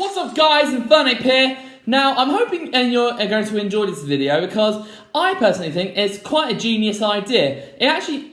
What's up guys, Infernape here. Now, I'm hoping you're going to enjoy this video because I personally think it's quite a genius idea.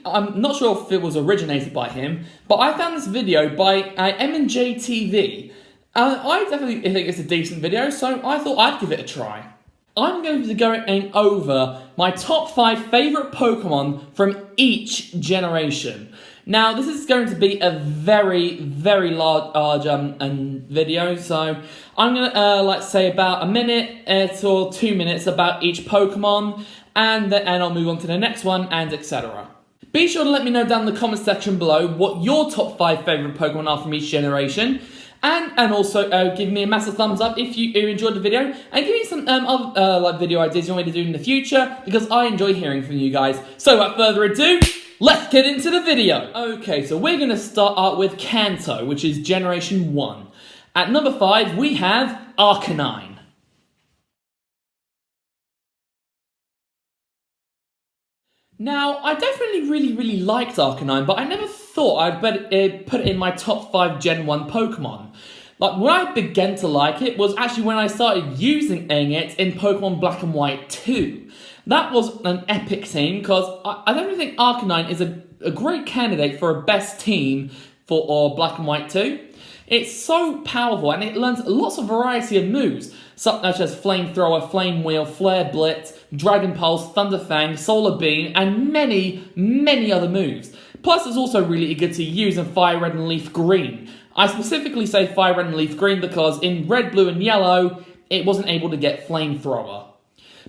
I'm not sure if it was originated by him, but I found this video by M&J TV. I definitely think it's a decent video, so I thought I'd give it a try. I'm going to be going over my top 5 favourite Pokemon from each generation. Now, this is going to be a very, very large video, so I'm going to say about a minute or 2 minutes about each Pokemon, and I'll move on to the next one, and etc. Be sure to let me know down in the comment section below what your top 5 favourite Pokemon are from each generation, and also give me a massive thumbs up if you enjoyed the video, and give me some other video ideas you want me to do in the future, because I enjoy hearing from you guys. So without further ado, let's get into the video. Okay, so we're going to start out with Kanto, which is Generation 1. At number 5, we have Arcanine. Now, I definitely really liked Arcanine, but I never thought I'd put it in my top 5 Gen 1 Pokemon. Like, when I began to like it was actually when I started using it in Pokemon Black and White 2. That was an epic team, because I definitely think Arcanine is a great candidate for a best team for Black and White 2. It's so powerful, and it learns lots of variety of moves, such as Flamethrower, Flame Wheel, Flare Blitz, Dragon Pulse, Thunder Fang, Solar Beam, and many other moves. Plus, it's also really good to use in Fire Red and Leaf Green. I specifically say Fire Red and Leaf Green because in Red, Blue, and Yellow, it wasn't able to get Flamethrower.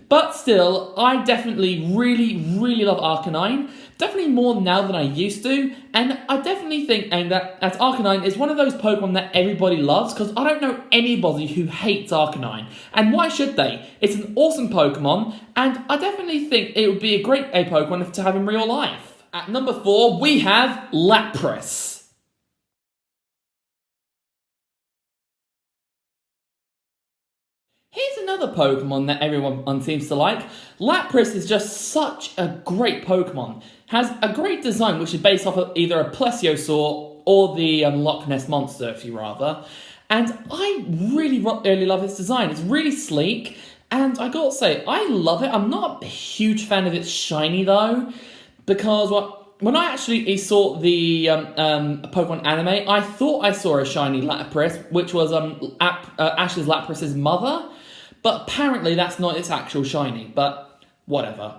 But still, I definitely really love Arcanine. Definitely more now than I used to. And I definitely think that Arcanine is one of those Pokemon that everybody loves, because I don't know anybody who hates Arcanine. And why should they? It's an awesome Pokemon, and I definitely think it would be a great Pokemon to have in real life. At number 4, we have Lapras. Here's another Pokemon that everyone seems to like. Lapras is just such a great Pokemon. Has a great design, which is based off of either a Plesiosaur or the Loch Ness Monster, if you rather. And I really love its design. It's really sleek, and I gotta say, I love it. I'm not a huge fan of its shiny, though, because when I actually saw the Pokemon anime, I thought I saw a shiny Lapras, which was Ash's Lapras' mother. But apparently that's not its actual shiny, but whatever.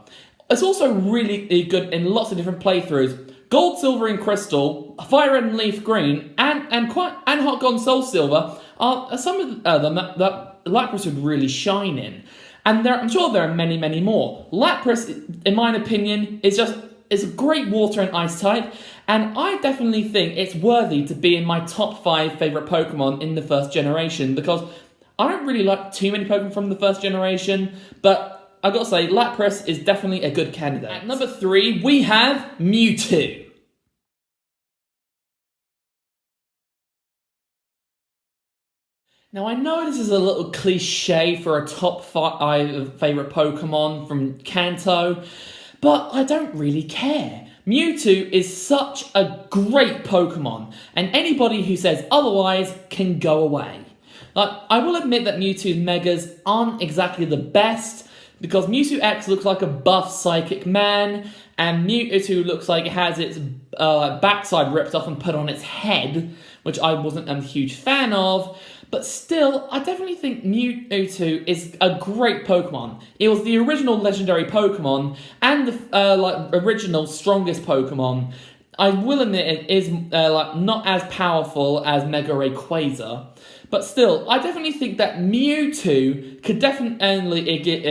It's also really good in lots of different playthroughs. Gold, Silver, and Crystal, Fire Red and Leaf Green, and Hot Gold and Soul Silver are some of them that Lapras would really shine in. And I'm sure there are many more. Lapras, in my opinion, is a great water and ice type, and I definitely think it's worthy to be in my top 5 favourite Pokemon in the first generation, because I don't really like too many Pokemon from the first generation, but I gotta say, Lapras is definitely a good candidate. At number 3, we have Mewtwo. Now, I know this is a little cliche for a top 5 favourite Pokemon from Kanto, but I don't really care. Mewtwo is such a great Pokemon, and anybody who says otherwise can go away. I will admit that Mewtwo's Megas aren't exactly the best, because Mewtwo X looks like a buff Psychic Man, and Mewtwo looks like it has its backside ripped off and put on its head, which I wasn't a huge fan of. But still, I definitely think Mewtwo is a great Pokemon. It was the original legendary Pokemon, and the original strongest Pokemon. I will admit it is not as powerful as Mega Rayquaza, but still, I definitely think that Mewtwo could definitely give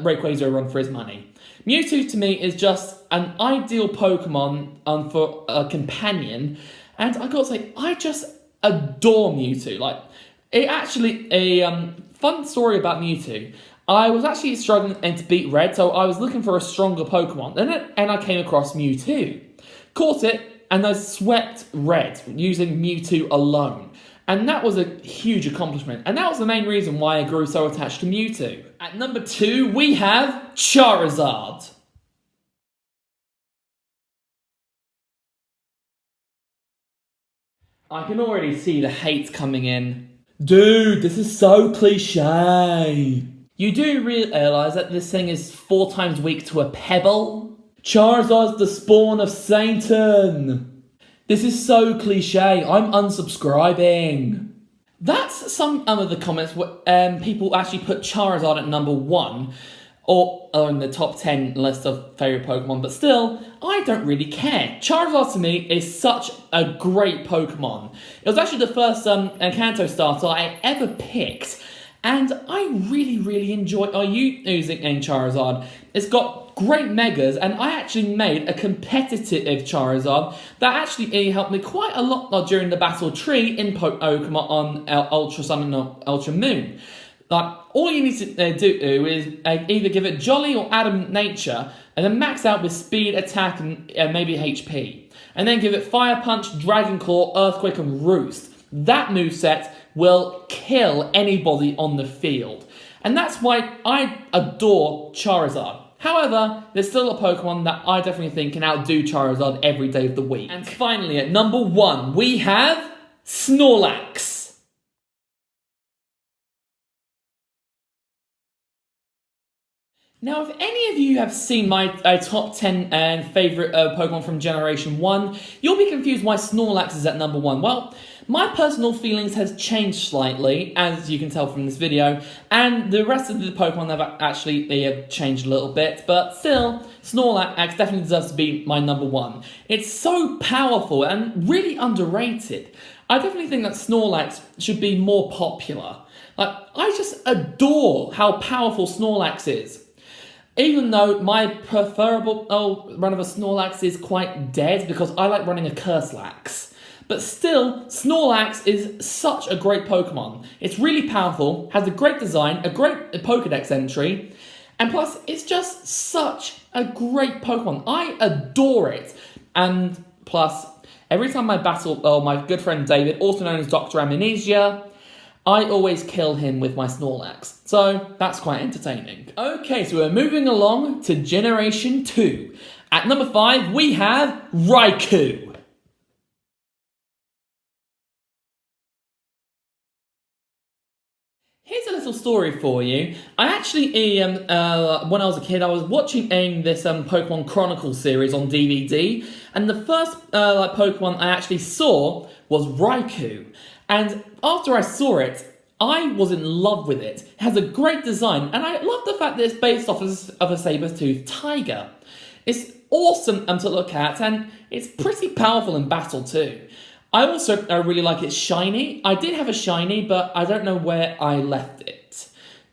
Rayquaza a run for his money. Mewtwo to me is just an ideal Pokemon for a companion, and I gotta say, I just adore Mewtwo. A fun story about Mewtwo. I was actually struggling to beat Red, so I was looking for a stronger Pokemon, and I came across Mewtwo. Caught it, and I swept Red using Mewtwo alone. And that was a huge accomplishment, and that was the main reason why I grew so attached to Mewtwo. At number 2, we have Charizard. I can already see the hate coming in. Dude, this is so cliche. You do realise that this thing is 4 times weak to a pebble? Charizard's the spawn of Satan. This is so cliche, I'm unsubscribing. That's some of the comments where people actually put Charizard at number 1, or in the top 10 list of favourite Pokemon, but still, I don't really care. Charizard to me is such a great Pokemon. It was actually the first Kanto starter I ever picked, and I really enjoy using Charizard. It's got great megas, and I actually made a competitive Charizard that actually helped me quite a lot during the battle tree in Pokemon on Ultra Sun and Ultra Moon. Like, all you need to do is either give it Jolly or Adam Nature, and then max out with Speed, Attack, and maybe HP. And then give it Fire Punch, Dragon Claw, Earthquake, and Roost. That moveset will kill anybody on the field. And that's why I adore Charizard. However, there's still a Pokemon that I definitely think can outdo Charizard every day of the week. And finally, at number 1, we have Snorlax. Now, if any of you have seen my top 10 favourite Pokemon from Generation 1, you'll be confused why Snorlax is at number 1. Well, my personal feelings has changed slightly, as you can tell from this video, and the rest of the Pokemon have actually changed a little bit, but still, Snorlax definitely deserves to be my number 1. It's so powerful and really underrated. I definitely think that Snorlax should be more popular. Like, I just adore how powerful Snorlax is. Even though my preferable run of a Snorlax is quite dead because I like running a Curselax. But still, Snorlax is such a great Pokemon. It's really powerful, has a great design, a great Pokedex entry, and plus, it's just such a great Pokemon. I adore it. And plus, every time I battle my good friend David, also known as Dr. Amnesia, I always kill him with my Snorlax, so that's quite entertaining. Okay, so we're moving along to Generation 2. At number 5, we have Raikou. Here's a little story for you. I actually, when I was a kid, I was watching this Pokemon Chronicles series on DVD, and the first Pokemon I actually saw was Raikou. And after I saw it, I was in love with it. It has a great design, and I love the fact that it's based off of a saber-toothed tiger. It's awesome to look at, and it's pretty powerful in battle too. I also really like its shiny. I did have a shiny, but I don't know where I left it.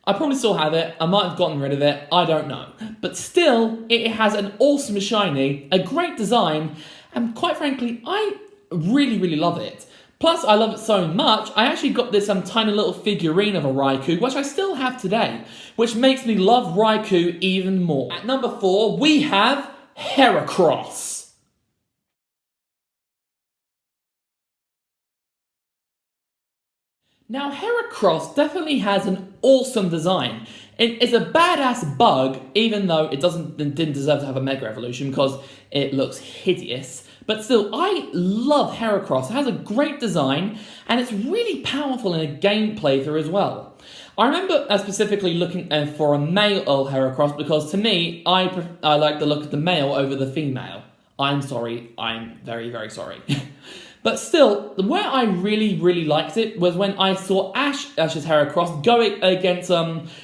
I probably still have it. I might have gotten rid of it. I don't know. But still, it has an awesome shiny, a great design, and quite frankly, I really love it. Plus, I love it so much, I actually got this tiny little figurine of a Raikou, which I still have today, which makes me love Raikou even more. At number 4, we have Heracross. Now, Heracross definitely has an awesome design. It's a badass bug, even though it didn't deserve to have a Mega Evolution because it looks hideous. But still, I love Heracross. It has a great design, and it's really powerful in a game playthrough as well. I remember specifically looking for a male Heracross because, to me, I like the look of the male over the female. I'm sorry. I'm very sorry. But still, where I really liked it was when I saw Ash's Heracross go against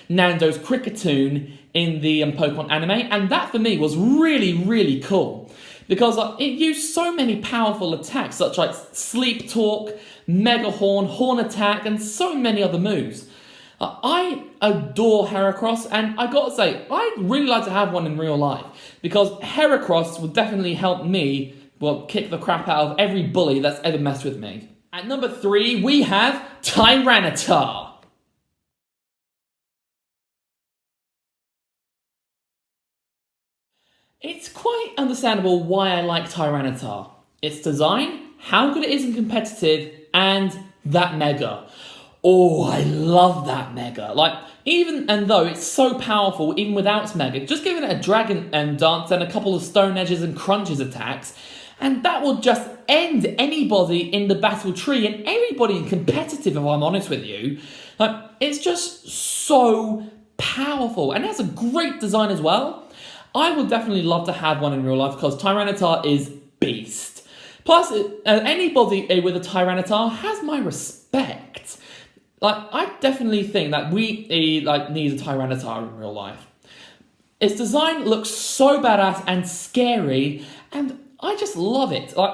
Nando's Kricketune in the Pokemon anime, and that for me was really cool. Because it used so many powerful attacks, such like Sleep Talk, Mega Horn, Horn Attack, and so many other moves. I adore Heracross, and I gotta say, I'd really like to have one in real life, because Heracross would definitely help me, well, kick the crap out of every bully that's ever messed with me. At number 3, we have Tyranitar. It's quite understandable why I like Tyranitar. Its design, how good it is in competitive, and that Mega. Oh, I love that Mega. Like, and though it's so powerful, even without its Mega, just give it a Dragon Dance and a couple of Stone Edges and Crunches attacks, and that will just end anybody in the battle tree, and every anybody in competitive, if I'm honest with you. Like, it's just so powerful, and it has a great design as well. I would definitely love to have one in real life because Tyranitar is beast. Plus, anybody with a Tyranitar has my respect. Like, I definitely think that we need a Tyranitar in real life. Its design looks so badass and scary, and I just love it. Like,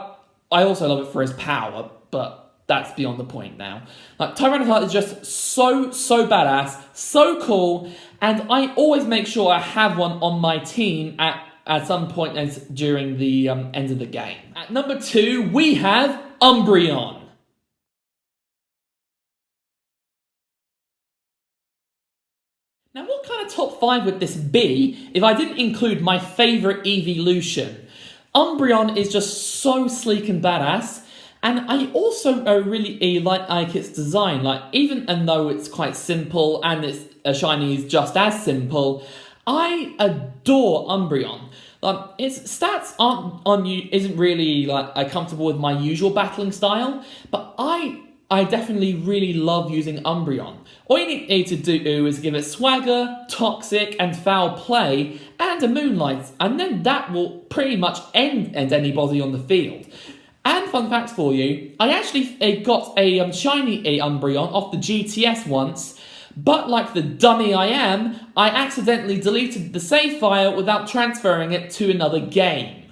I also love it for its power, but that's beyond the point now. Like, Tyranitar is just so badass, so cool, and I always make sure I have one on my team at some point during the end of the game. At number 2, we have Umbreon. Now, what kind of top 5 would this be if I didn't include my favourite evolution? Umbreon is just so sleek and badass, and I also really like its design. Like, even though it's quite simple and its shiny is just as simple, I adore Umbreon. Like, its stats isn't really comfortable with my usual battling style, but I definitely really love using Umbreon. All you need to do is give it Swagger, Toxic, and Foul Play, and a Moonlight, and then that will pretty much end anybody on the field. And fun fact for you, I actually got a shiny Umbreon off the GTS once, but like the dummy I am, I accidentally deleted the save file without transferring it to another game.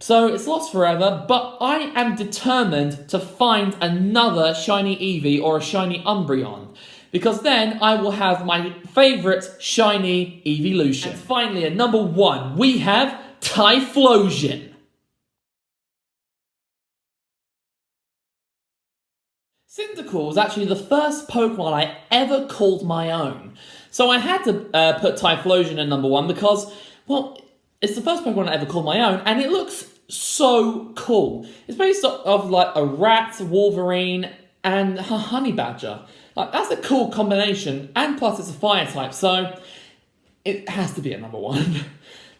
So it's lost forever, but I am determined to find another shiny Eevee or a shiny Umbreon, because then I will have my favourite shiny evolution. And finally, at number 1, we have Typhlosion. Cyndaquil was actually the first Pokemon I ever called my own. So I had to put Typhlosion in number 1 because, well, it's the first Pokemon I ever called my own, and it looks so cool. It's based off like a rat, Wolverine, and a honey badger. Like, that's a cool combination, and plus it's a fire type, so it has to be at number 1.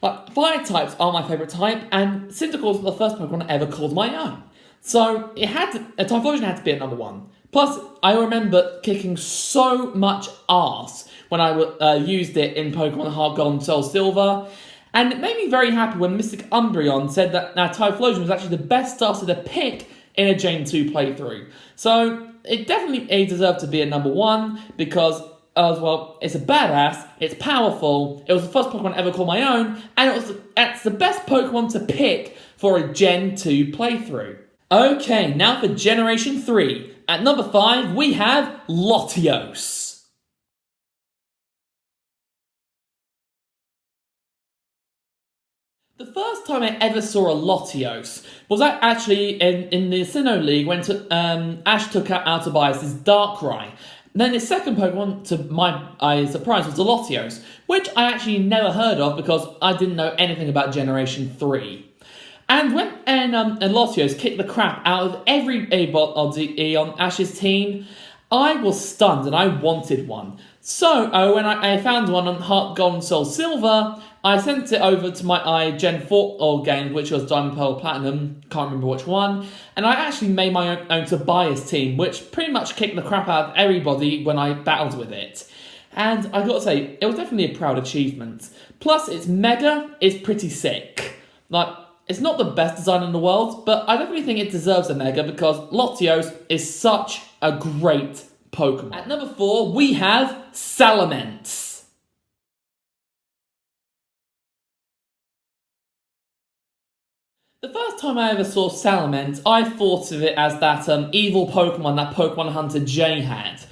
Like, fire types are my favourite type, and Cyndaquil was the first Pokemon I ever called my own. So Typhlosion had to be at number 1. Plus, I remember kicking so much ass when I used it in Pokemon Heart Gold and Soul Silver, and it made me very happy when Mystic Umbreon said that Typhlosion was actually the best starter to pick in a Gen 2 playthrough. So it definitely deserved to be at number 1 because, as well, it's a badass, it's powerful, it was the first Pokemon I ever called my own, and it's the best Pokemon to pick for a Gen 2 playthrough. Okay, now for Generation 3. At number 5, we have Latios. The first time I ever saw a Latios was actually in the Sinnoh League when Ash took out Tobias' Darkrai. Then his second Pokemon, to my surprise, was the Latios, which I actually never heard of because I didn't know anything about Generation 3. And when Latios kicked the crap out of every A-bot on Ash's team, I was stunned and I wanted one. So when I found one on Heart Gold and Soul Silver, I sent it over to my Gen 4 game, which was Diamond Pearl Platinum, can't remember which one, and I actually made my own Tobias team, which pretty much kicked the crap out of everybody when I battled with it. And I gotta say, it was definitely a proud achievement. Plus, its Mega is pretty sick. Like, it's not the best design in the world, but I definitely think it deserves a Mega because Latios is such a great Pokemon. At number 4, we have Salamis. The first time I ever saw Salamis, I thought of it as that evil Pokemon that Pokemon Hunter Jay had.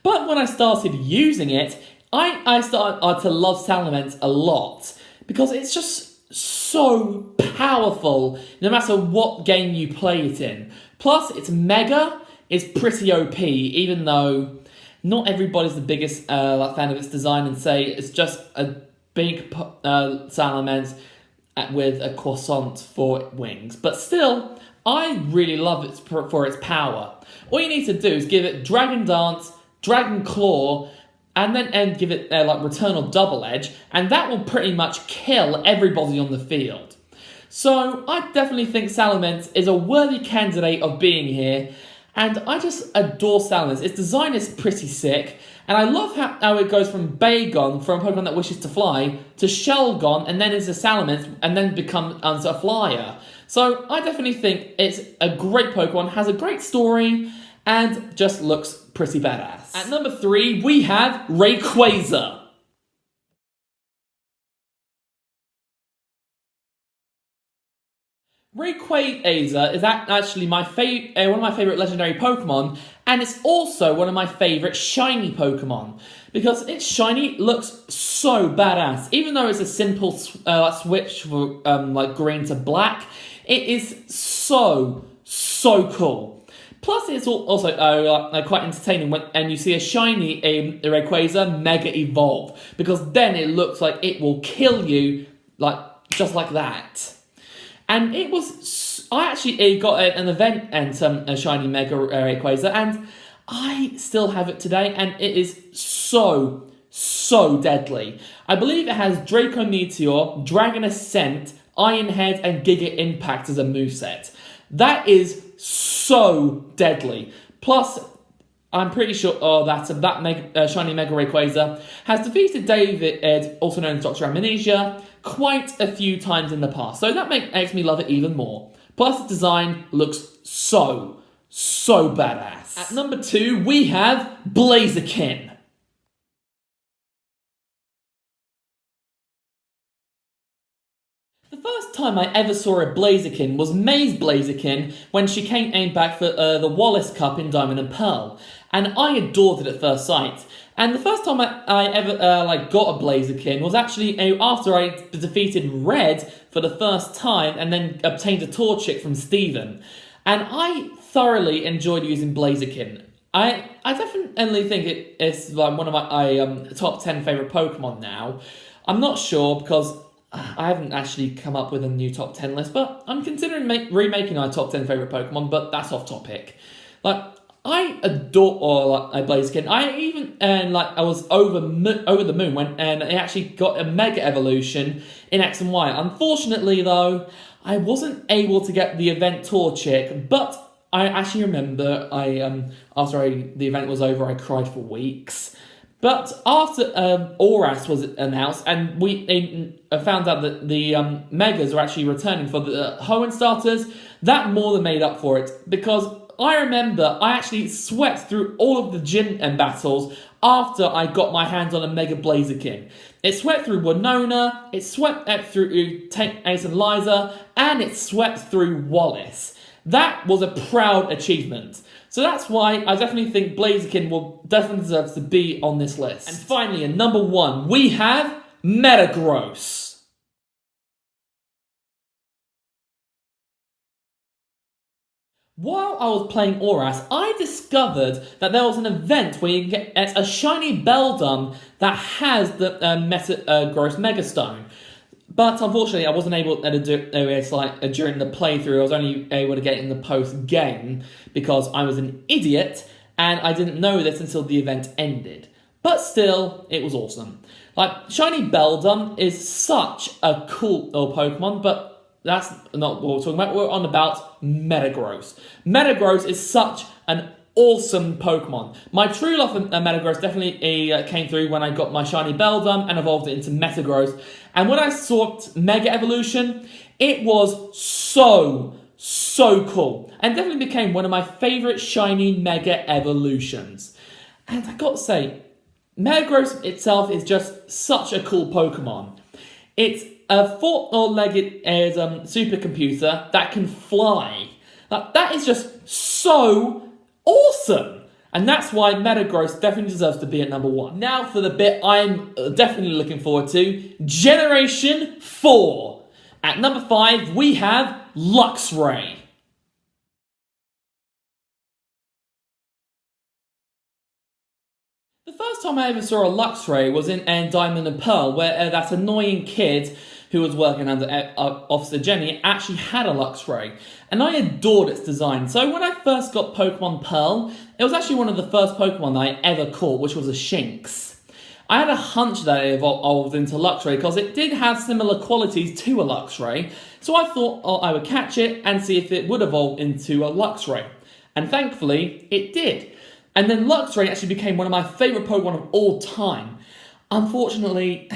But when I started using it, I started to love Salamis a lot because it's just so powerful no matter what game you play it in. Plus, its Mega is pretty OP, even though not everybody's the biggest fan of its design and say it's just a big Salamis with a croissant for wings. But still, I really love it for its power. All you need to do is give it Dragon Dance, Dragon Claw, and then give it Return or Double Edge, and that will pretty much kill everybody on the field. So I definitely think Salamis is a worthy candidate of being here, And I just adore Salamis. Its design is pretty sick. And I love how it goes from Bagon, from a Pokemon that wishes to fly, to Shelgon, and then into Salamis, and then becomes a flyer. So I definitely think it's a great Pokemon, has a great story, and just looks pretty badass. At number 3, we have Rayquaza. Rayquaza is actually one of my favourite legendary Pokemon, and it's also one of my favourite shiny Pokemon, because its shiny looks so badass. Even though it's a simple switch from like green to black, it is so cool. Plus, it's also quite entertaining and you see a shiny Rayquaza Mega Evolve, because then it looks like it will kill you, just like that. And it was, I actually got an event and a shiny Mega Rayquaza, and I still have it today, and it is so deadly. I believe it has Draco Meteor, Dragon Ascent, Iron Head, and Giga Impact as a moveset. That is so deadly. Plus, I'm pretty sure that shiny Mega Rayquaza has defeated David, also known as Dr. Amnesia, quite a few times in the past. So that makes me love it even more. Plus, its design looks so badass. At number 2, we have Blaziken. The first time I ever saw a Blaziken was May's Blaziken when she came back for the Wallace Cup in Diamond and Pearl, and I adored it at first sight. And the first time I ever got a Blaziken was actually after I defeated Red for the first time and then obtained a Torchic from Steven. And I thoroughly enjoyed using Blaziken. I definitely think it's one of my top 10 favourite Pokemon now. I'm not sure because I haven't actually come up with a new top 10 list, but I'm considering remaking our top 10 favourite Pokemon, but that's off topic. I adore Blaziken. I was over the moon when it actually got a Mega Evolution in X and Y. Unfortunately, though, I wasn't able to get the event Torchic, but I actually remember after the event was over, I cried for weeks. But after Oras was announced, and we found out that the Megas were actually returning for the Hoenn starters, that more than made up for it, because I remember I actually sweat through all of the gym battles after I got my hands on a Mega Blaziken. It swept through Winona, it swept through Ace and Liza, and it swept through Wallace. That was a proud achievement. So that's why I definitely think Blaziken will definitely deserve to be on this list. And finally, at number 1, we have Metagross. While I was playing Oras, I discovered that there was an event where you can get a shiny Beldum that has the Metagross Megastone. But unfortunately, I wasn't able to do it during the playthrough. I was only able to get it in the post-game because I was an idiot and I didn't know this until the event ended. But still, it was awesome. Shiny Beldum is such a cool little Pokemon, but that's not what we're talking about. We're on about Metagross. Metagross is such an awesome Pokemon. My true love for Metagross definitely came through when I got my shiny Beldum and evolved it into Metagross. And when I saw Mega Evolution, it was so cool. And definitely became one of my favourite shiny Mega Evolutions. And I got to say, Metagross itself is just such a cool Pokemon. It's a four-legged supercomputer that can fly. That is just so awesome. And that's why Metagross definitely deserves to be at number 1. Now for the bit I'm definitely looking forward to, Generation 4. At number 5, we have Luxray. The first time I ever saw a Luxray was in Diamond and Pearl, where that annoying kid who was working under Officer Jenny actually had a Luxray, and I adored its design. So when I first got Pokemon Pearl, it was actually one of the first Pokemon that I ever caught, which was a Shinx. I had a hunch that it evolved into Luxray because it did have similar qualities to a Luxray, so I thought I would catch it and see if it would evolve into a Luxray. And thankfully, it did. And then Luxray actually became one of my favourite Pokemon of all time. Unfortunately,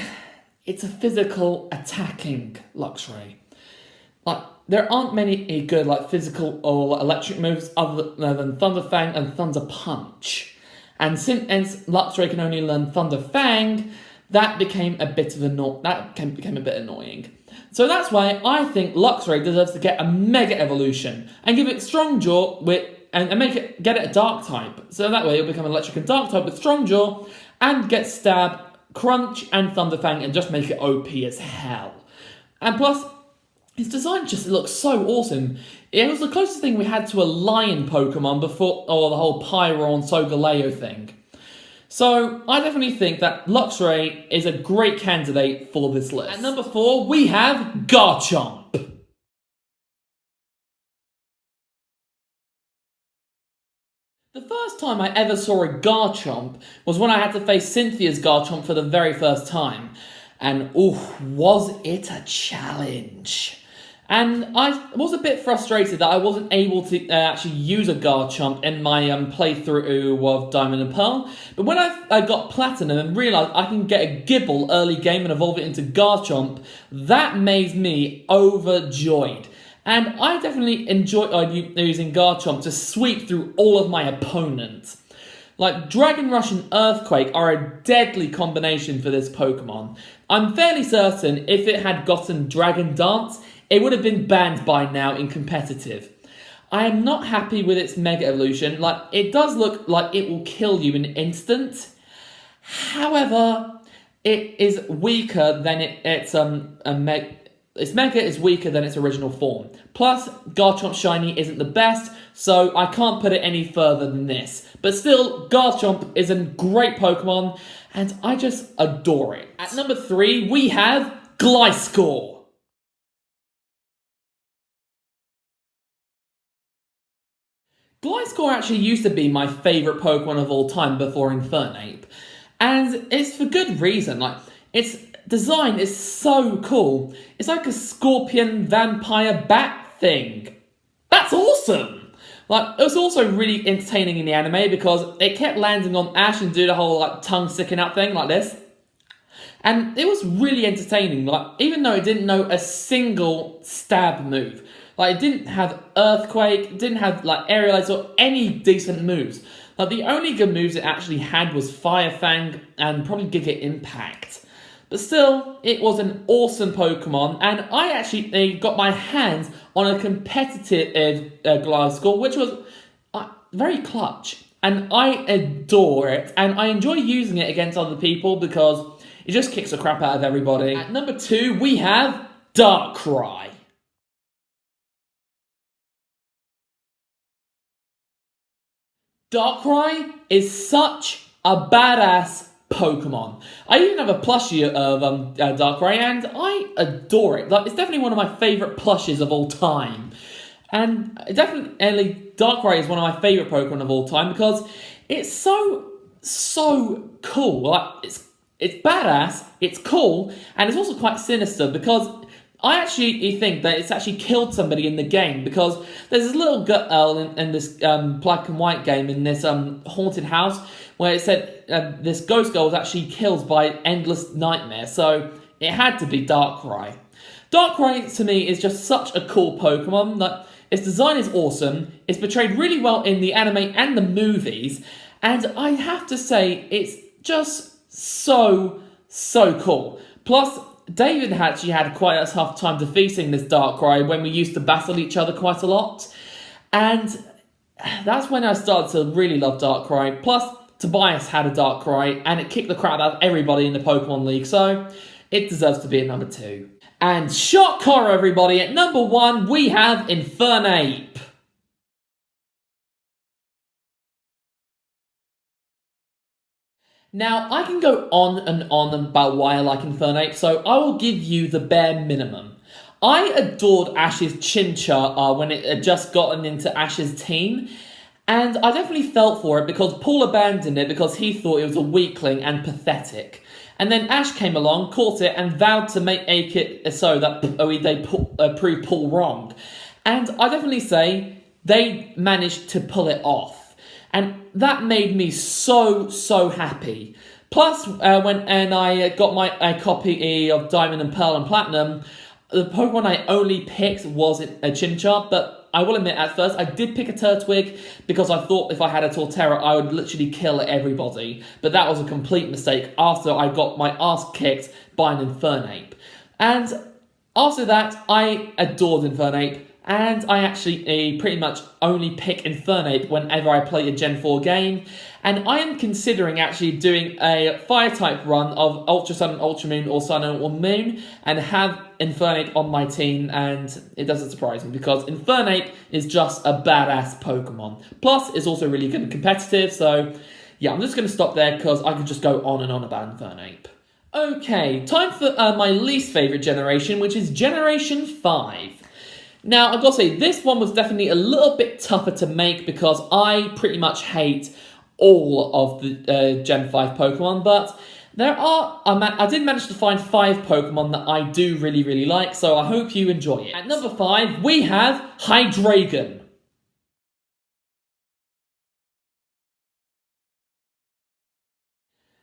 it's a physical attacking Luxray. Like, there aren't many good physical or electric moves other than Thunder Fang and Thunder Punch. And since Luxray can only learn Thunder Fang, that became a bit annoying. So that's why I think Luxray deserves to get a Mega Evolution and give it Strong Jaw and get it a Dark type. So that way it'll become Electric and Dark type with Strong Jaw and get Stab, Crunch, and Thunder Fang and just make it OP as hell. And plus, its design just looks so awesome. It was the closest thing we had to a lion Pokemon before the whole Pyro and Solgaleo thing. So, I definitely think that Luxray is a great candidate for this list. At number 4, we have Garchomp. The first time I ever saw a Garchomp was when I had to face Cynthia's Garchomp for the very first time. And, was it a challenge. And I was a bit frustrated that I wasn't able to actually use a Garchomp in my playthrough of Diamond and Pearl. But when I got Platinum and realised I can get a Gibble early game and evolve it into Garchomp, that made me overjoyed. And I definitely enjoy using Garchomp to sweep through all of my opponents. Like, Dragon Rush and Earthquake are a deadly combination for this Pokemon. I'm fairly certain if it had gotten Dragon Dance, it would have been banned by now in competitive. I am not happy with its Mega Evolution. Like, it does look like it will kill you in an instant. However, it is weaker than its Mega is weaker than its original form. Plus, Garchomp Shiny isn't the best, so I can't put it any further than this. But still, Garchomp is a great Pokemon, and I just adore it. At number 3, we have Gliscor. Gliscor actually used to be my favourite Pokemon of all time before Infernape. And it's for good reason. Like, its design is so cool. It's like a scorpion vampire bat thing. That's awesome! Like, it was also really entertaining in the anime because it kept landing on Ash and do the whole tongue sticking out thing like this. And it was really entertaining, even though it didn't know a single stab move. It didn't have Earthquake, it didn't have Aerialize or any decent moves. The only good moves it actually had was Fire Fang and probably Giga Impact. But still, it was an awesome Pokemon, and I actually got my hands on a competitive Gliscor, which was very clutch. And I adore it, and I enjoy using it against other people because it just kicks the crap out of everybody. At number 2, we have Darkrai. Darkrai is such a badass Pokemon. I even have a plushie of Darkrai, and I adore it. It's definitely one of my favourite plushies of all time. And definitely, Darkrai is one of my favourite Pokemon of all time because it's so cool. It's badass, it's cool, and it's also quite sinister because I actually think that it's actually killed somebody in the game because there's this little girl in this black and white game in this haunted house where it said this ghost girl was actually killed by endless nightmare, so it had to be Darkrai. Darkrai, to me, is just such a cool Pokemon. Its design is awesome, it's portrayed really well in the anime and the movies, and I have to say, it's just so cool. Plus, David actually had quite a tough time defeating this Darkrai when we used to battle each other quite a lot. And that's when I started to really love Darkrai. Plus, Tobias had a Darkrai, and it kicked the crap out of everybody in the Pokemon League, so it deserves to be at number 2. And shock horror, everybody, at number 1, we have Infernape. Now, I can go on and on about why I like Infernape, so I will give you the bare minimum. I adored Ash's Chinchar when it had just gotten into Ash's team, and I definitely felt for it because Paul abandoned it because he thought it was a weakling and pathetic. And then Ash came along, caught it, and vowed to make it so that they prove Paul wrong. And I definitely say they managed to pull it off. And that made me so happy. Plus, when I got a copy of Diamond and Pearl and Platinum, the Pokemon I only picked was a Chimchar, but I will admit, at first, I did pick a Turtwig because I thought if I had a Torterra, I would literally kill everybody. But that was a complete mistake after I got my ass kicked by an Infernape. And after that, I adored Infernape, and I actually pretty much only pick Infernape whenever I play a Gen 4 game. And I am considering actually doing a Fire-type run of Ultra Sun and Ultra Moon or Sun and Moon and have Infernape on my team, and it doesn't surprise me because Infernape is just a badass Pokemon. Plus, it's also really good and competitive, so yeah, I'm just going to stop there because I could just go on and on about Infernape. Okay, time for my least favourite generation, which is Generation 5. Now, I've got to say, this one was definitely a little bit tougher to make because I pretty much hate all of the Gen 5 Pokemon, but there are, I did manage to find 5 Pokemon that I do really like, so I hope you enjoy it. At number 5, we have Hydraren.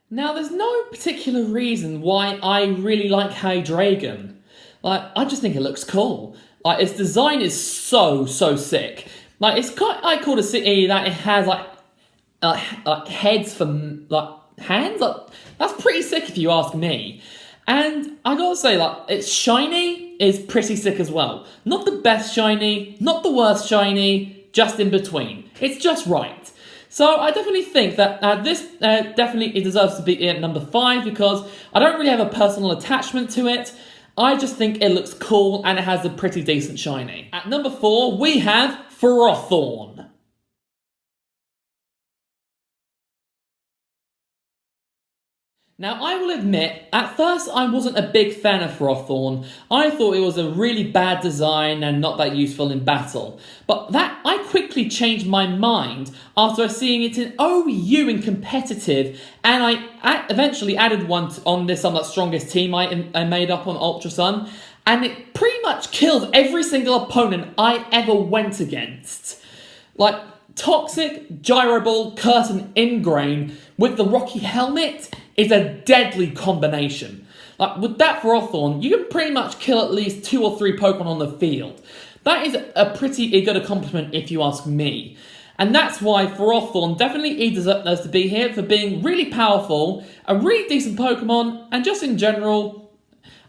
Now, there's no particular reason why I really like Hydraren. Like, I just think it looks cool. Like, its design is so sick. Like, it's quite cool to see that it has, like heads for, hands? Like, that's pretty sick if you ask me. And I gotta say, like, its shiny is pretty sick as well. Not the best shiny, not the worst shiny, just in between. It's just right. So I definitely think that this definitely it deserves to be at number 5 because I don't really have a personal attachment to it. I just think it looks cool and it has a pretty decent shiny. At number 4, we have Ferrothorn. Now, I will admit, at first I wasn't a big fan of Ferrothorn. I thought it was a really bad design and not that useful in battle. But I quickly changed my mind after seeing it in OU in competitive, and I eventually added one on this strongest team I made up on Ultra Sun, and it pretty much killed every single opponent I ever went against. Like, Toxic, Gyro Ball, Curtain, Ingrain with the Rocky Helmet is a deadly combination. Like, with that Ferrothorn, you can pretty much kill at least 2 or 3 Pokemon on the field. That is a pretty good accomplishment if you ask me. And that's why Ferrothorn definitely deserves to be here for being really powerful, a really decent Pokemon, and just in general,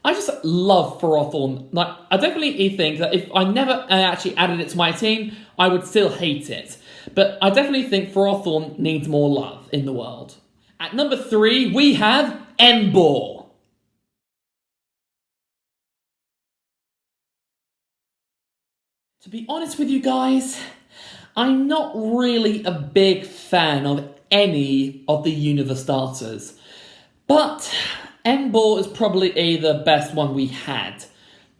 I just love Ferrothorn. Like, I definitely think that if I never actually added it to my team, I would still hate it. But I definitely think Ferrothorn needs more love in the world. At number 3, we have Emball. To be honest with you guys, I'm not really a big fan of any of the Universe starters. But Emball is probably the best one we had.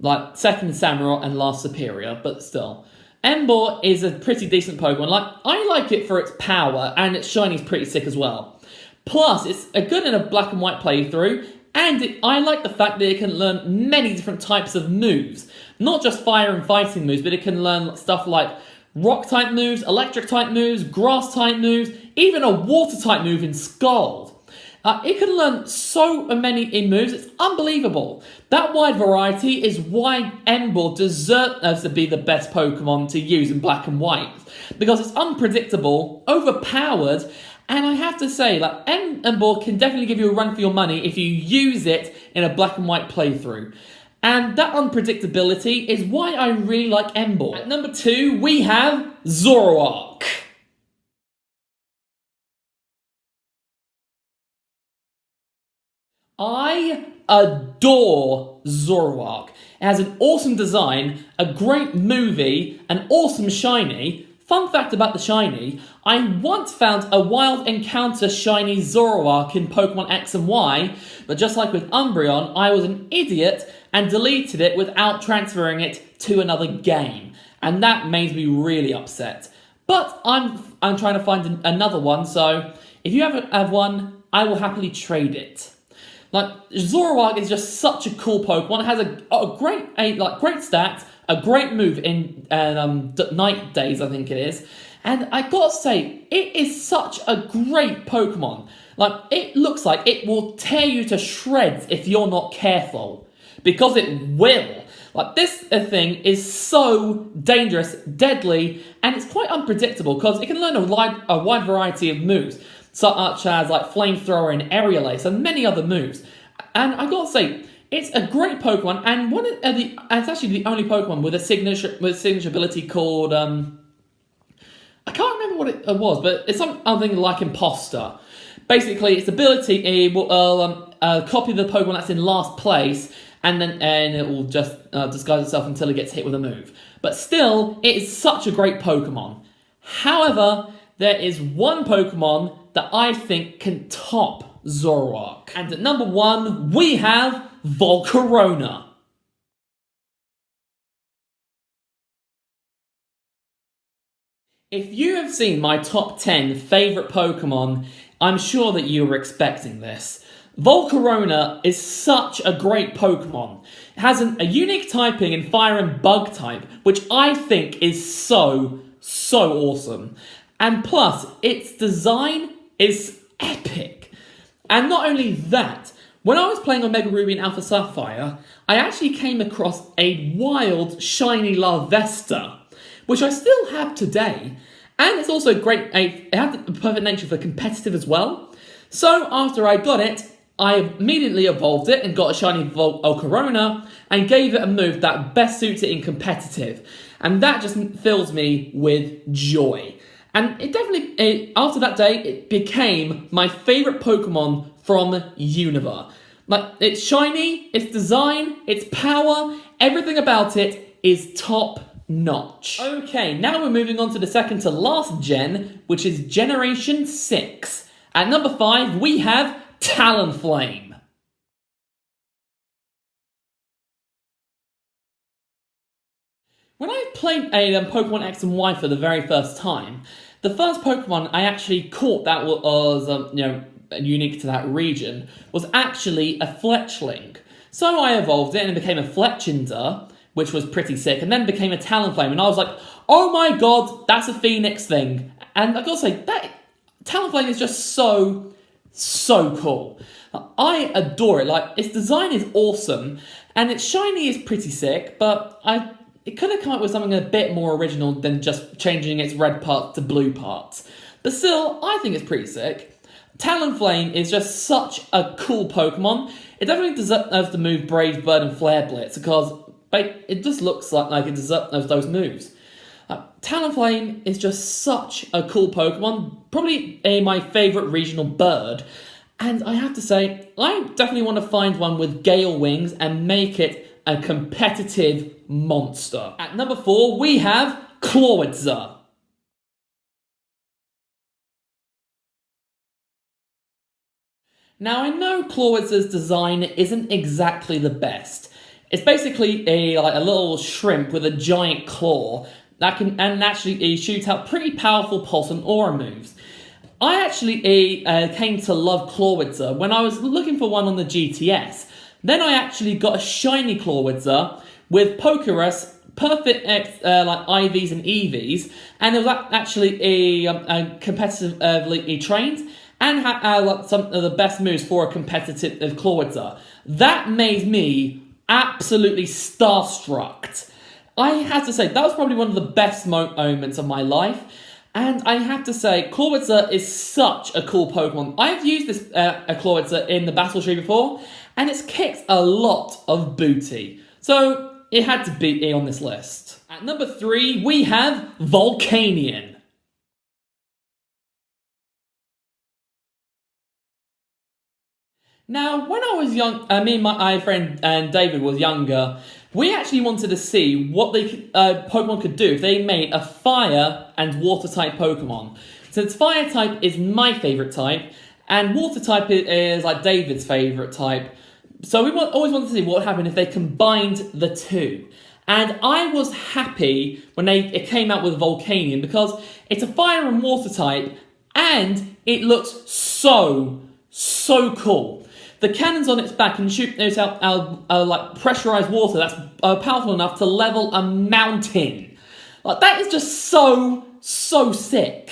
Like, second Samurott and last Superior, but still. Emball is a pretty decent Pokemon. Like, I like it for its power, and its shiny is pretty sick as well. Plus, it's a good in a black and white playthrough, and I like the fact that it can learn many different types of moves. Not just fire and fighting moves, but it can learn stuff like rock-type moves, electric-type moves, grass-type moves, even a water-type move in Scald. It can learn so many moves, it's unbelievable. That wide variety is why Emball deserves to be the best Pokemon to use in black and white. Because it's unpredictable, overpowered, and I have to say, like, Emball can definitely give you a run for your money if you use it in a black and white playthrough. And that unpredictability is why I really like Emball. At number 2, we have Zoroark. I adore Zoroark. It has an awesome design, a great movie, an awesome shiny. Fun fact about the shiny, I once found a wild encounter shiny Zoroark in Pokemon X and Y, but just like with Umbreon, I was an idiot and deleted it without transferring it to another game. And that made me really upset. But I'm trying to find another one, so if you have one, I will happily trade it. Like, Zoroark is just such a cool Pokemon. It has a great stats, a great move in Night Days, I think it is. And I gotta say, it is such a great Pokemon. Like, it looks like it will tear you to shreds if you're not careful. Because it will. Like, this thing is so dangerous, deadly, and it's quite unpredictable because it can learn a wide variety of moves, such as like Flamethrower and Aerial Ace and many other moves. And I gotta say, it's a great Pokemon, and it's actually the only Pokemon with a signature ability called I can't remember what it was, but it's something like Imposter. Basically, its ability will copy the Pokemon that's in last place, and it will just disguise itself until it gets hit with a move. But still, it is such a great Pokemon. However, there is one Pokemon that I think can top Zoroark. And at number 1, we have Volcarona. If you have seen my top 10 favourite Pokemon, I'm sure that you were expecting this. Volcarona is such a great Pokemon. It has a unique typing in Fire and Bug type, which I think is so awesome. And plus, its design is epic. And not only that, when I was playing on Mega Ruby and Alpha Sapphire, I actually came across a wild, shiny Larvesta, which I still have today, and it's also great. It had the perfect nature for competitive as well. So after I got it, I immediately evolved it and got a shiny Volcarona and gave it a move that best suits it in competitive, and that just fills me with joy. And it definitely, after that day, it became my favourite Pokemon from Unova. Like, it's shiny, its design, its power, everything about it is top notch. Okay, now we're moving on to the second to last gen, which is Generation 6. At number 5, we have Talonflame. When I played Pokemon X and Y for the very first time, the first Pokemon I actually caught that was unique to that region was actually a Fletchling. So I evolved it and it became a Fletchinder, which was pretty sick, and then became a Talonflame, and I was like, oh my god, that's a Phoenix thing. And I gotta say, that Talonflame is just so cool. I adore it. Like, its design is awesome, and its shiny is pretty sick, but it could have come up with something a bit more original than just changing its red parts to blue parts. But still, I think it's pretty sick. Talonflame is just such a cool Pokemon. It definitely deserves to move Brave Bird and Flare Blitz, because it just looks like it deserves those moves. Talonflame is just such a cool Pokemon, probably my favourite regional bird, and I have to say, I definitely want to find one with Gale Wings and make it a competitive monster. At number 4, we have Clawitzer. Now, I know Clawitzer's design isn't exactly the best. It's basically a little shrimp with a giant claw that can actually shoot out pretty powerful pulse and aura moves. I actually came to love Clawitzer when I was looking for one on the GTS. Then I actually got a shiny Clawitzer with Pokerus, perfect IVs and EVs, and it was actually a competitively trained and had some of the best moves for a competitive Clawitzer. That made me absolutely starstruck. I have to say, that was probably one of the best moments of my life. And I have to say, Clawitzer is such a cool Pokemon. I've used this Clawitzer in the Battle Tree before, and it's kicked a lot of booty. So it had to be on this list. At number 3, we have Volcanion. Now, when I was young, me and my friend David was younger, we actually wanted to see what Pokemon could do if they made a fire and water type Pokemon. Since fire type is my favourite type, and water type is like David's favourite type, so we always wanted to see what would happen if they combined the two. And I was happy when it came out with Volcanion, because it's a fire and water type, and it looks so cool. The cannons on its back can shoot out like pressurized water that's powerful enough to level a mountain. Like, that is just so sick.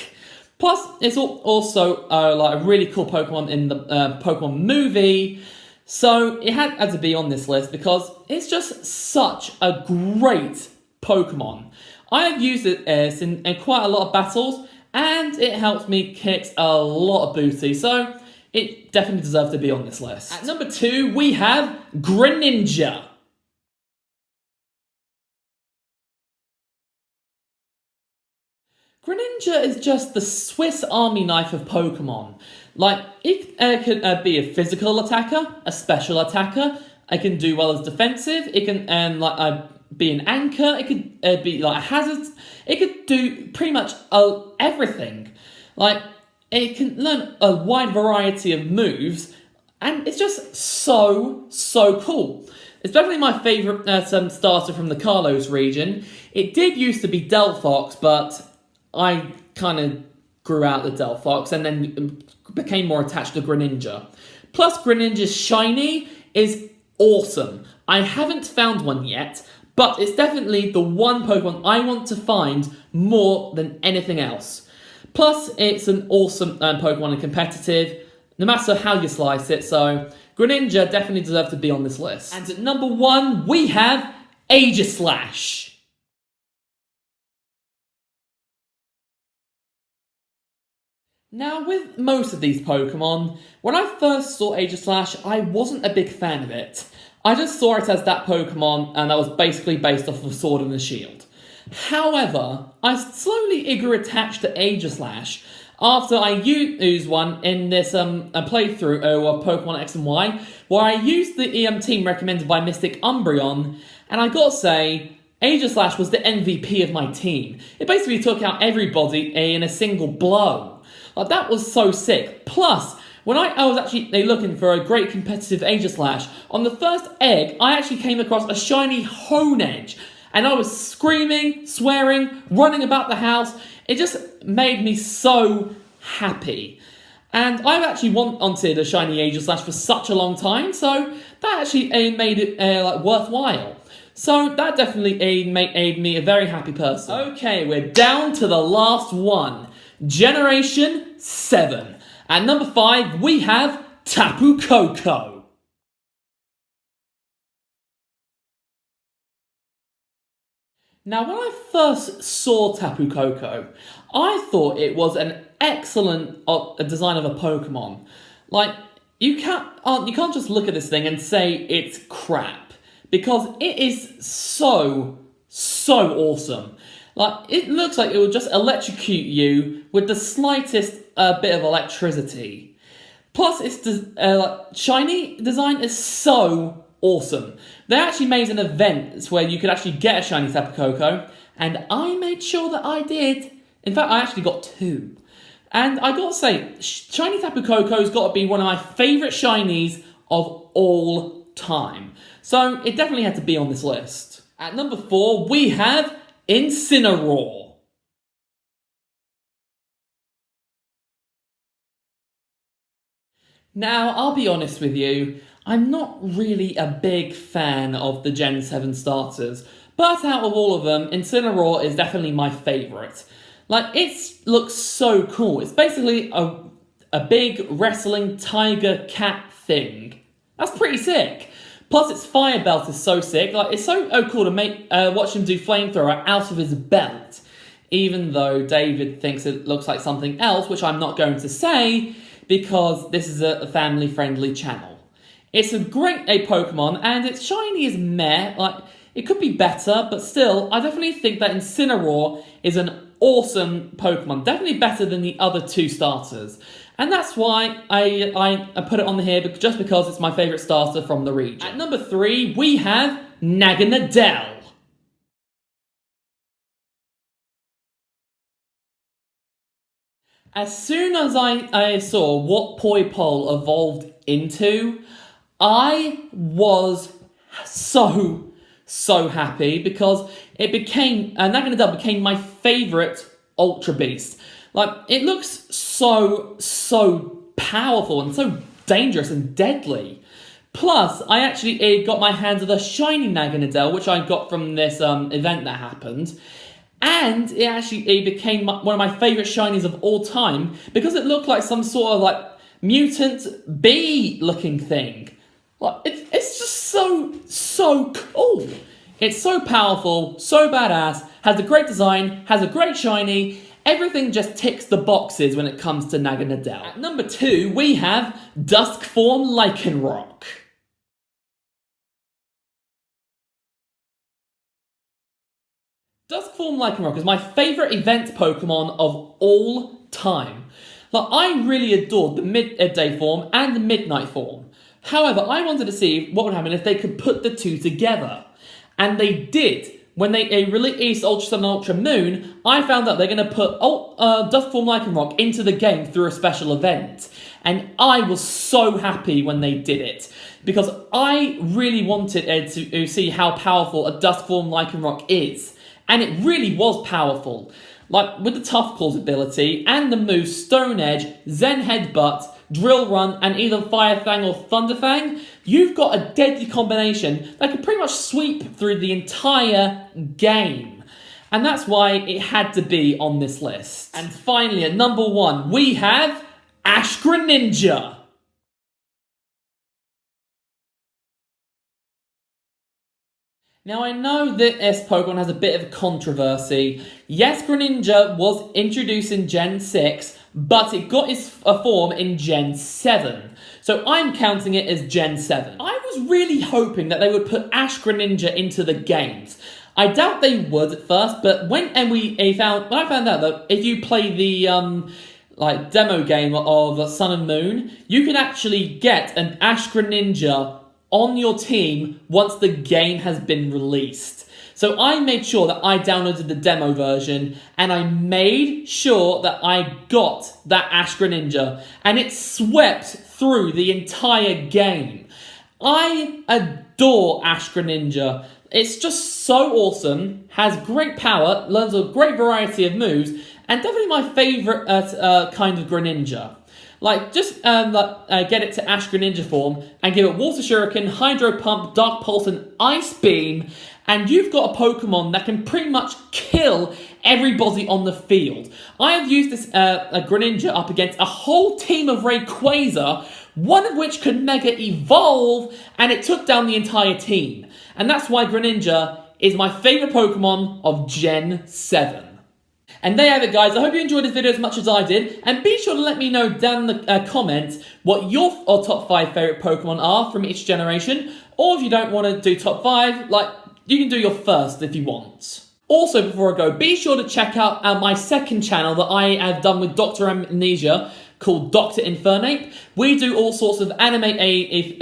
Plus, it's also like a really cool Pokemon in the Pokemon movie. So it had to be on this list because it's just such a great Pokemon. I have used it in quite a lot of battles, and it helps me kick a lot of booty. So it definitely deserves to be on this list. At number 2, we have Greninja. Greninja is just the Swiss Army knife of Pokemon. Like, it could be a physical attacker, a special attacker. It can do well as defensive. It can be an anchor. It could be like a hazard. It could do pretty much everything. Like, it can learn a wide variety of moves, and it's just so cool. It's definitely my favourite starter from the Kalos region. It did used to be Delphox, but I kind of grew out the Delphox and then became more attached to Greninja. Plus, Greninja's shiny is awesome. I haven't found one yet, but it's definitely the one Pokemon I want to find more than anything else. Plus, it's an awesome Pokemon and competitive, no matter how you slice it, so Greninja definitely deserves to be on this list. And at number 1, we have Aegislash. Now, with most of these Pokemon, when I first saw Aegislash, I wasn't a big fan of it. I just saw it as that Pokemon, and that was basically based off of a Sword and a Shield. However, I slowly grew attached to Aegislash after I used one in this playthrough of Pokemon X and Y, where I used the team recommended by Mystic Umbreon, and I gotta say, Aegislash was the MVP of my team. It basically took out everybody in a single blow. Like, that was so sick. Plus, when I was actually looking for a great competitive Aegislash, on the first egg, I actually came across a shiny Honedge. And I was screaming, swearing, running about the house. It just made me so happy. And I've actually wanted a shiny Aegislash for such a long time, so that actually made it worthwhile. So that definitely made me a very happy person. Okay, we're down to the last one. Generation 7. At number 5, we have Tapu Koko. Now, when I first saw Tapu Koko, I thought it was an excellent design of a Pokemon. Like, you can't just look at this thing and say it's crap, because it is so awesome. Like, it looks like it will just electrocute you with the slightest bit of electricity. Plus, its shiny design is so awesome. They actually made an event where you could actually get a shiny Tapu Koko, and I made sure that I did. In fact, I actually got 2. And I gotta say, shiny Tapu Koko's gotta be one of my favourite shinies of all time. So it definitely had to be on this list. At number 4, we have Incineroar. Now, I'll be honest with you, I'm not really a big fan of the Gen 7 starters, but out of all of them, Incineroar is definitely my favourite. Like, it looks so cool. It's basically a big wrestling tiger cat thing. That's pretty sick. Plus, its fire belt is so sick. Like, it's so cool to watch him do flamethrower out of his belt. Even though David thinks it looks like something else, which I'm not going to say, because this is a family-friendly channel. It's a great Pokemon, and its shiny is meh. Like, it could be better, but still, I definitely think that Incineroar is an awesome Pokemon. Definitely better than the other 2 starters. And that's why I put it on here, just because it's my favourite starter from the region. At number 3, we have Nogginald. As soon as I saw what Poipole evolved into, I was so happy, because it became Nogginald became my favourite Ultra Beast. Like, it looks so powerful and so dangerous and deadly. Plus, I actually got my hands on the shiny Nogginald, which I got from this event that happened. And it became one of my favourite shinies of all time because it looked like some sort of like mutant bee-looking thing. Like it's just so cool. It's so powerful, so badass, has a great design, has a great shiny. Everything just ticks the boxes when it comes to Nogginald. At number 2, we have Dustform Lycanroc. Dustform Lycanroc is my favourite event Pokemon of all time. Like, I really adored the midday form and the midnight form. However, I wanted to see what would happen if they could put the two together. And they did. When they released Ultra Sun and Ultra Moon, I found out they're going to put Dustform Lycanroc into the game through a special event. And I was so happy when they did it. Because I really wanted to see how powerful a Dustform Lycanroc is. And it really was powerful. Like, with the Tough Claws ability, and the moves Stone Edge, Zen Headbutt, Drill Run, and either Fire Fang or Thunder Fang, you've got a deadly combination that can pretty much sweep through the entire game. And that's why it had to be on this list. And finally, at number 1, we have Ash Greninja. Now, I know that this Pokemon has a bit of controversy. Yes, Greninja was introduced in Gen 6, but it got its form in Gen 7. So I'm counting it as Gen 7. I was really hoping that they would put Ash Greninja into the games. I doubt they would at first, but when I found out that if you play the demo game of Sun and Moon, you can actually get an Ash Greninja on your team once the game has been released. So I made sure that I downloaded the demo version and I made sure that I got that Ash Greninja and it swept through the entire game. I adore Ash Greninja. It's just so awesome, has great power, learns a great variety of moves, and definitely my favourite kind of Greninja. Like, just get it to Ash Greninja form and give it Water Shuriken, Hydro Pump, Dark Pulse, and Ice Beam, and you've got a Pokemon that can pretty much kill everybody on the field. I have used this Greninja up against a whole team of Rayquaza, one of which could Mega Evolve, and it took down the entire team. And that's why Greninja is my favourite Pokemon of Gen 7. And there you have it, guys. I hope you enjoyed this video as much as I did. And be sure to let me know down in the comments what your top 5 favourite Pokemon are from each generation. Or if you don't want to do top 5, you can do your first if you want. Also, before I go, be sure to check out my second channel that I have done with Dr. Amnesia called Dr. Infernape. We do all sorts of anime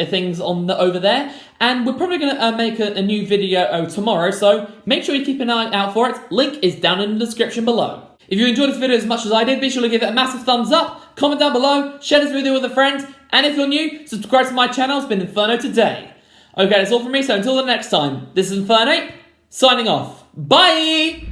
things over there. And we're probably going to make a new video tomorrow, so make sure you keep an eye out for it. Link is down in the description below. If you enjoyed this video as much as I did, be sure to give it a massive thumbs up, comment down below, share this video with a friend, and if you're new, subscribe to my channel. It's been Inferno today. Okay, that's all from me, so until the next time, this is Infernape, signing off. Bye!